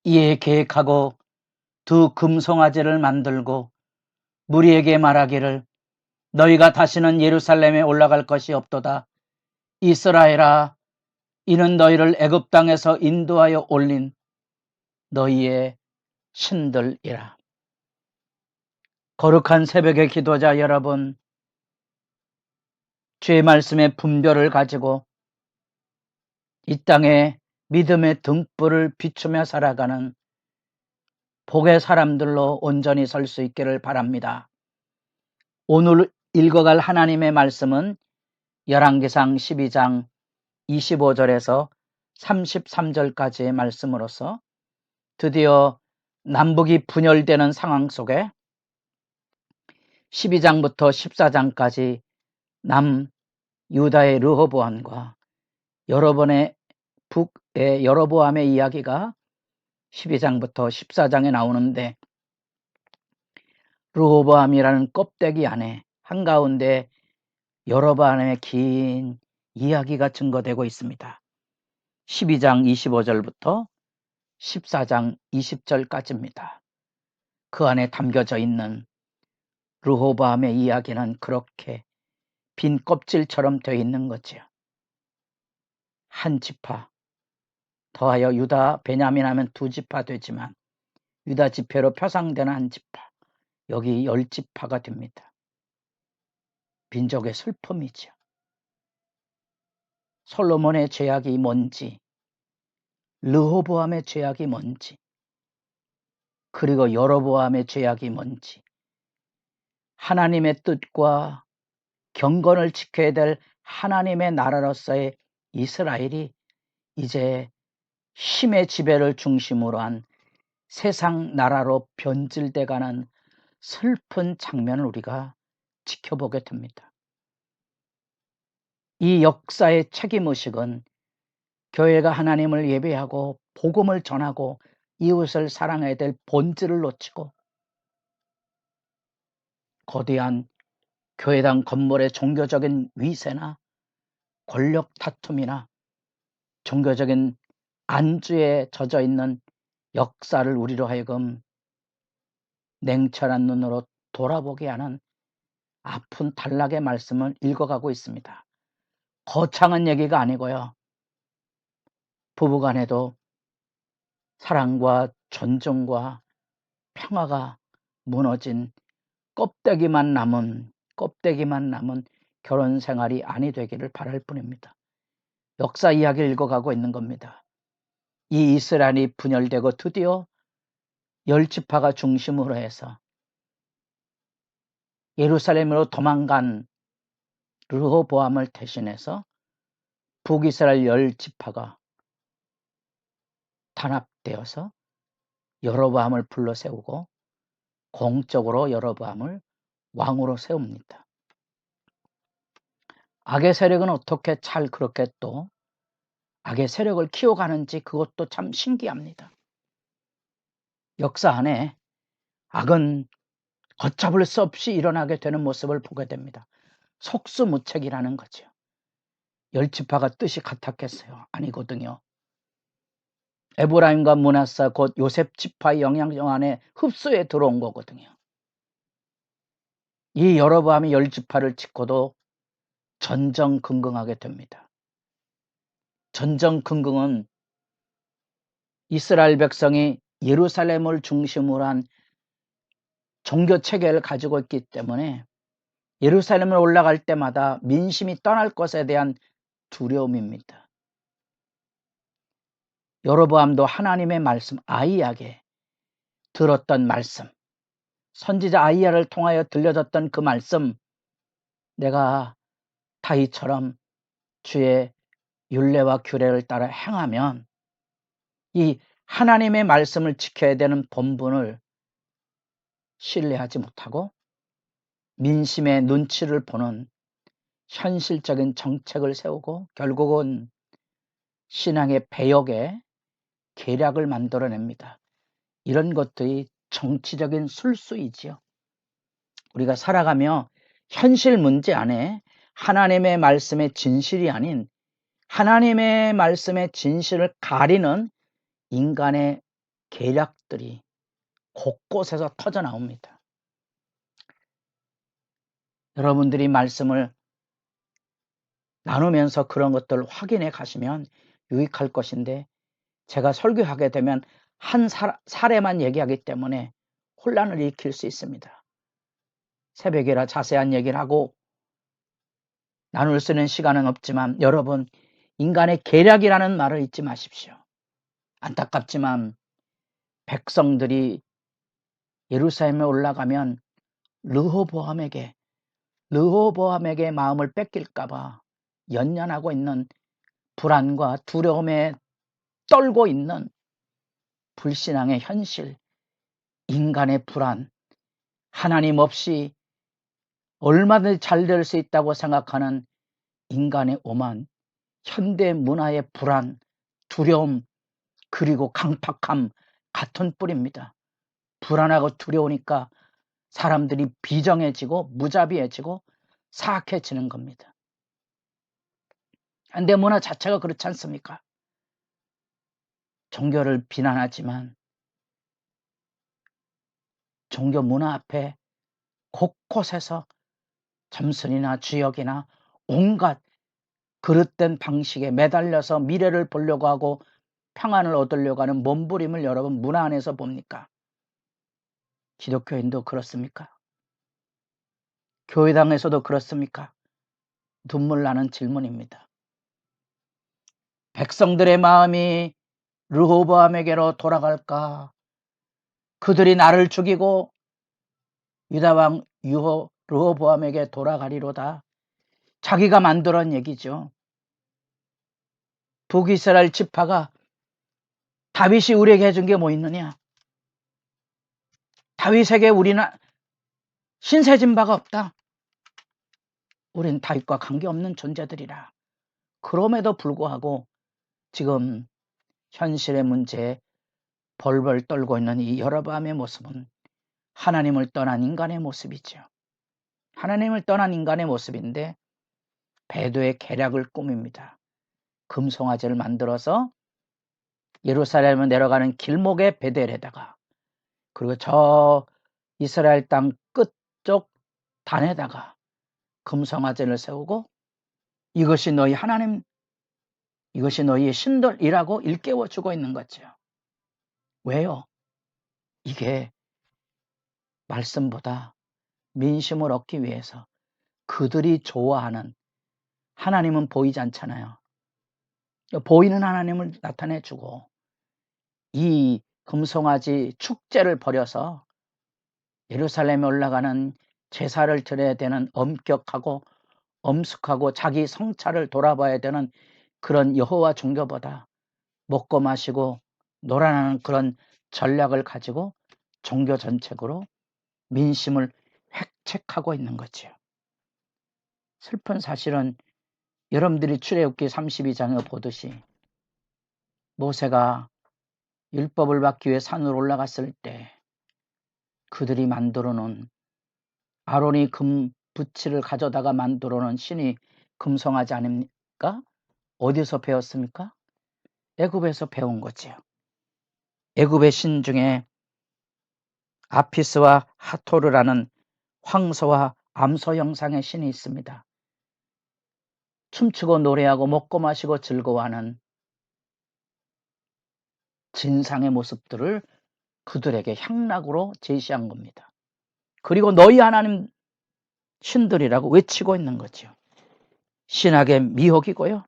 이에 계획하고 두 금송아지를 만들고 무리에게 말하기를 너희가 다시는 예루살렘에 올라갈 것이 없도다. 이스라엘아, 이는 너희를 애굽 땅에서 인도하여 올린 너희의 신들이라. 거룩한 새벽의 기도자 여러분, 주의 말씀의 분별을 가지고 이 땅에 믿음의 등불을 비추며 살아가는 복의 사람들로 온전히 설 수 있기를 바랍니다. 오늘 읽어갈 하나님의 말씀은 열왕기상 12장 25절에서 33절까지의 말씀으로서 드디어 남북이 분열되는 상황 속에 12장부터 14장까지 남유다의 르호보암과 북의 여로보암의 이야기가 12장부터 14장에 나오는데, 르호보암이라는 껍데기 안에 한가운데 여로보암의 긴 이야기가 증거되고 있습니다. 12장 25절부터 14장 20절까지입니다. 그 안에 담겨져 있는 르호보암의 이야기는 그렇게 빈 껍질처럼 되어 있는 거지요. 한 지파 더하여 유다, 베냐민 하면 두 지파 되지만 유다 지파로 표상되는 한 지파, 여기 10지파가 됩니다. 민족의 슬픔이죠. 솔로몬의 죄악이 뭔지, 르호보암의 죄악이 뭔지, 그리고 여로보암의 죄악이 뭔지, 하나님의 뜻과 경건을 지켜야 될 하나님의 나라로서의 이스라엘이 이제 힘의 지배를 중심으로 한 세상 나라로 변질돼가는 슬픈 장면을 우리가 지켜보게 됩니다. 이 역사의 책임의식은 교회가 하나님을 예배하고 복음을 전하고 이웃을 사랑해야 될 본질을 놓치고 거대한 교회당 건물의 종교적인 위세나 권력 다툼이나 종교적인 안주에 젖어 있는 역사를 우리로 하여금 냉철한 눈으로 돌아보게 하는 아픈 단락의 말씀을 읽어가고 있습니다. 거창한 얘기가 아니고요. 부부간에도 사랑과 존중과 평화가 무너진 껍데기만 남은 결혼 생활이 아니 되기를 바랄 뿐입니다. 역사 이야기를 읽어가고 있는 겁니다. 이 이스라엘이 분열되고 드디어 10지파가 중심으로 해서 예루살렘으로 도망간 르호보암을 대신해서 북이스라엘 10지파가 단합되어서 여로보암을 불러 세우고 공적으로 여로보암을 왕으로 세웁니다. 악의 세력은 어떻게 잘 그렇게 또 악의 세력을 키워가는지 그것도 참 신기합니다. 역사 안에 악은 걷잡을 수 없이 일어나게 되는 모습을 보게 됩니다. 속수무책이라는 거죠. 10지파가 뜻이 같았겠어요? 아니거든요. 에브라임과 므낫사 곧 요셉 지파의 영향력 안에 흡수해 들어온 거거든요. 이 여로보암이 10지파를 찍고도 전전긍긍하게 됩니다. 전전긍긍은 이스라엘 백성이 예루살렘을 중심으로 한 종교 체계를 가지고 있기 때문에 예루살렘을 올라갈 때마다 민심이 떠날 것에 대한 두려움입니다. 여로보암도 하나님의 말씀, 아이야게 들었던 말씀, 선지자 아이야를 통하여 들려졌던 그 말씀, 내가 다윗처럼 주의 율례와 규례를 따라 행하면 이 하나님의 말씀을 지켜야 되는 본분을 신뢰하지 못하고 민심의 눈치를 보는 현실적인 정책을 세우고 결국은 신앙의 배역에 계략을 만들어냅니다. 이런 것들이 정치적인 술수이지요. 우리가 살아가며 현실 문제 안에 하나님의 말씀의 진실이 아닌 하나님의 말씀의 진실을 가리는 인간의 계략들이 곳곳에서 터져 나옵니다. 여러분들이 말씀을 나누면서 그런 것들을 확인해 가시면 유익할 것인데, 제가 설교하게 되면 한 사례만 얘기하기 때문에 혼란을 일으킬 수 있습니다. 새벽이라 자세한 얘기를 하고 나눌 수 있는 시간은 없지만, 여러분, 인간의 계략이라는 말을 잊지 마십시오. 안타깝지만 백성들이 예루살렘에 올라가면 르호보암에게 마음을 뺏길까 봐 연연하고 있는, 불안과 두려움에 떨고 있는 불신앙의 현실, 인간의 불안, 하나님 없이 얼마든지 잘 될 수 있다고 생각하는 인간의 오만, 현대 문화의 불안, 두려움, 그리고 강팍함 같은 뿔입니다. 불안하고 두려우니까 사람들이 비정해지고 무자비해지고 사악해지는 겁니다. 현대 문화 자체가 그렇지 않습니까? 종교를 비난하지만 종교 문화 앞에 곳곳에서 점선이나 주역이나 온갖 그릇된 방식에 매달려서 미래를 보려고 하고 평안을 얻으려고 하는 몸부림을 여러분 문화 안에서 봅니까? 기독교인도 그렇습니까? 교회당에서도 그렇습니까? 눈물 나는 질문입니다. 백성들의 마음이 르호보암에게로 돌아갈까? 그들이 나를 죽이고 유다왕 르호보암에게 돌아가리로다. 자기가 만들어낸 얘기죠. 북이스라엘 지파가 다윗이 우리에게 해준 게 뭐 있느냐? 다윗에게 우리는 신세진 바가 없다. 우리는 다윗과 관계없는 존재들이라. 그럼에도 불구하고 지금 현실의 문제에 벌벌 떨고 있는 이 여로보암의 모습은 하나님을 떠난 인간의 모습이죠. 하나님을 떠난 인간의 모습인데 배도의 계략을 꾸밉니다. 금송아지를 만들어서 예루살렘을 내려가는 길목에 베델에다가, 그리고 저 이스라엘 땅 끝쪽 단에다가 금송아지를 세우고 이것이 너희 하나님, 이것이 너희의 신들이라고 일깨워주고 있는 거죠. 왜요? 이게 말씀보다 민심을 얻기 위해서 그들이 좋아하는 하나님은 보이지 않잖아요. 보이는 하나님을 나타내주고 이 금송아지 축제를 벌여서 예루살렘에 올라가는 제사를 드려야 되는 엄격하고 엄숙하고 자기 성찰을 돌아봐야 되는 그런 여호와 종교보다 먹고 마시고 놀아나는 그런 전략을 가지고 종교 정책으로 민심을 획책하고 있는 거죠. 슬픈 사실은 여러분들이 출애굽기 32장에 보듯이 모세가 율법을 받기 위해 산으로 올라갔을 때 그들이 만들어 놓은, 아론이 금 부치를 가져다가 만들어 놓은 신이 금송아지 아닙니까? 어디서 배웠습니까? 애굽에서 배운 거지요. 애굽의 신 중에 아피스와 하토르라는 황소와 암소 형상의 신이 있습니다. 춤추고 노래하고 먹고 마시고 즐거워하는 진상의 모습들을 그들에게 향락으로 제시한 겁니다. 그리고 너희 하나님 신들이라고 외치고 있는 거죠. 신학의 미혹이고요.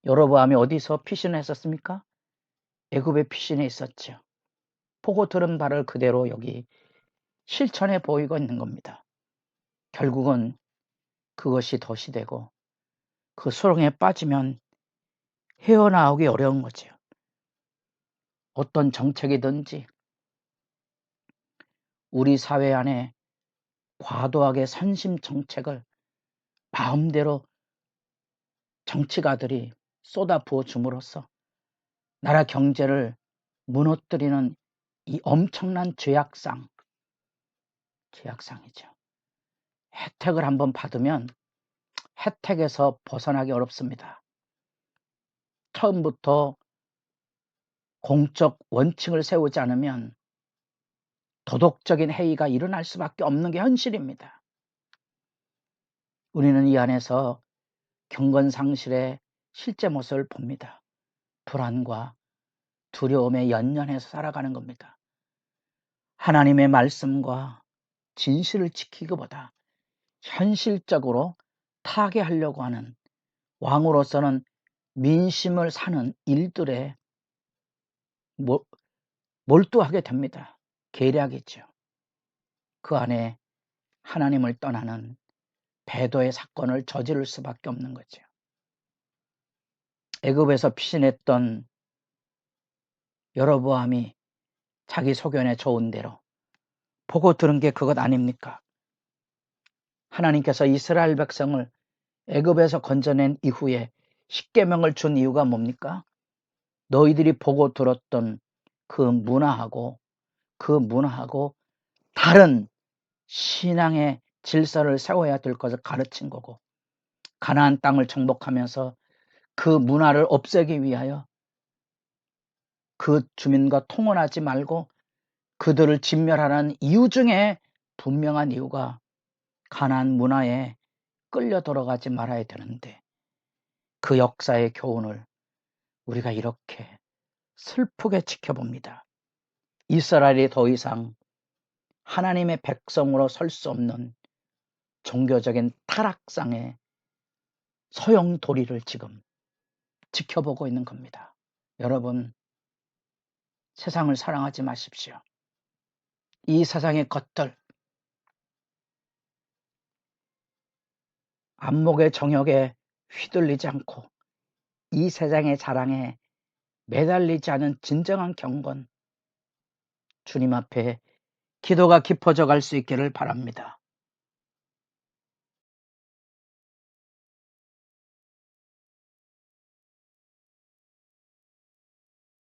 여로보암이 어디서 피신했었습니까? 애굽에 피신해 있었죠. 보고 들은 바를 그대로 여기 실천해 보이고 있는 겁니다. 결국은 그것이 도시되고 그 수렁에 빠지면 헤어나오기 어려운 거죠. 어떤 정책이든지 우리 사회 안에 과도하게 선심 정책을 마음대로 정치가들이 쏟아부어 줌으로써 나라 경제를 무너뜨리는 이 엄청난 죄악상이죠. 혜택을 한번 받으면 혜택에서 벗어나기 어렵습니다. 처음부터 공적 원칙을 세우지 않으면 도덕적인 해이가 일어날 수밖에 없는 게 현실입니다. 우리는 이 안에서 경건상실의 실제 모습을 봅니다. 불안과 두려움에 연연해서 살아가는 겁니다. 하나님의 말씀과 진실을 지키기보다 현실적으로 타개하려고 하는 왕으로서는 민심을 사는 일들에 몰두하게 됩니다. 계략이죠. 그 안에 하나님을 떠나는 배도의 사건을 저지를 수밖에 없는 거죠. 애굽에서 피신했던 여로보암이 자기 소견에 좋은 대로 보고 들은 게 그것 아닙니까? 하나님께서 이스라엘 백성을 애굽에서 건져낸 이후에 십계명을 준 이유가 뭡니까? 너희들이 보고 들었던 그 문화하고 다른 신앙의 질서를 세워야 될 것을 가르친 거고, 가나안 땅을 정복하면서 그 문화를 없애기 위하여 그 주민과 통혼하지 말고 그들을 진멸하라는 이유 중에 분명한 이유가 가나안 문화에 끌려 들어가지 말아야 되는데, 그 역사의 교훈을 우리가 이렇게 슬프게 지켜봅니다. 이스라엘이 더 이상 하나님의 백성으로 설 수 없는 종교적인 타락상의 소용돌이를 지금 지켜보고 있는 겁니다. 여러분, 세상을 사랑하지 마십시오. 이 세상의 것들, 안목의 정욕에 휘둘리지 않고 이 세상의 자랑에 매달리지 않은 진정한 경건, 주님 앞에 기도가 깊어져 갈 수 있기를 바랍니다.